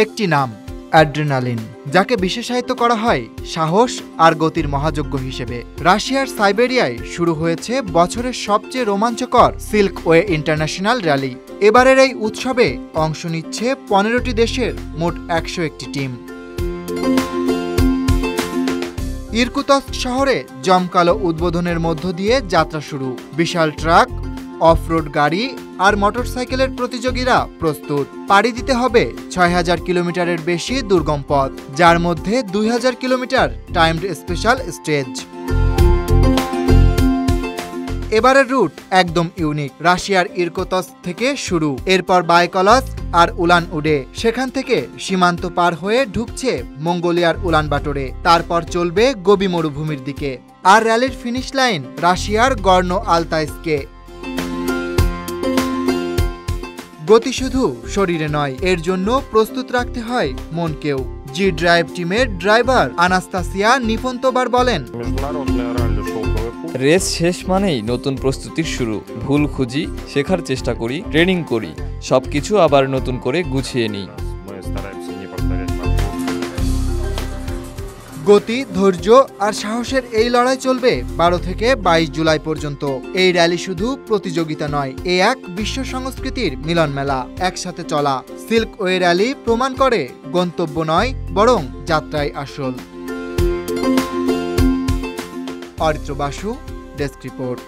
একটি নাম, অ্যাড্রেনালিন, যাকে বিশেষায়িত করা হয় সাহস আর গতির মহাযজ্ঞ হিসেবে। রাশিয়ার সাইবেরিয়ায় শুরু হয়েছে বছরের সবচেয়ে রোমাঞ্চকর সিল্ক ওয়ে ইন্টারন্যাশনাল র্যালি। এবারের এই উৎসবে অংশ নিচ্ছে 15টি দেশের মোট 101টি টিম। ইরকুতস্ক শহরে জমকালো উদ্বোধনের মধ্য দিয়ে যাত্রা শুরু। বিশাল ট্রাক, অফরোড গাড়ি আর মোটরসাইকেলের প্রতিযোগীরা প্রস্তুত। পাড়ি দিতে হবে 6000 কিলোমিটারের বেশি দুর্গম পথ, যার মধ্যে 2000 কিলোমিটার টাইমড স্পেশাল স্টেজ। এবারের রুট একদম ইউনিক। রাশিয়ার ইরকুতস্ক থেকে শুরু, এরপর বাইকলস্ক আর উলান উডে, সেখান থেকে সীমান্ত পার হয়ে ঢুকছে মঙ্গোলিয়ার উলানবাটরে, তারপর চলবে গোবি মরুভূমির দিকে। আর র্যালির ফিনিশ লাইন রাশিয়ার গর্নো আলতাইস্কে। গতি শুধু শরীরে নয়, এর জন্য প্রস্তুত রাখতে হয় মনকেও। জি ড্রাইভ টিমের ড্রাইভার আনাস্তাসিয়া নিফন্তোবার বলেন, রেস শেষ মানেই নতুন প্রস্তুতির শুরু। ভুল খুঁজি, শেখার চেষ্টা করি, ট্রেনিং করি, সবকিছু আবার নতুন করে গুছিয়ে নিই। গতি, ধৈর্য আর সাহসের এই লড়াই চলবে 12 থেকে 22 জুলাই পর্যন্ত। এই র্যালি শুধু প্রতিযোগিতা নয়, এ এক বিশ্ব সংস্কৃতির মিলন মেলা। একসাথে চলা সিল্ক ওয়ে র্যালি প্রমাণ করে গন্তব্য নয়, বরং যাত্রাই আসল। Aritra Basu, desk report.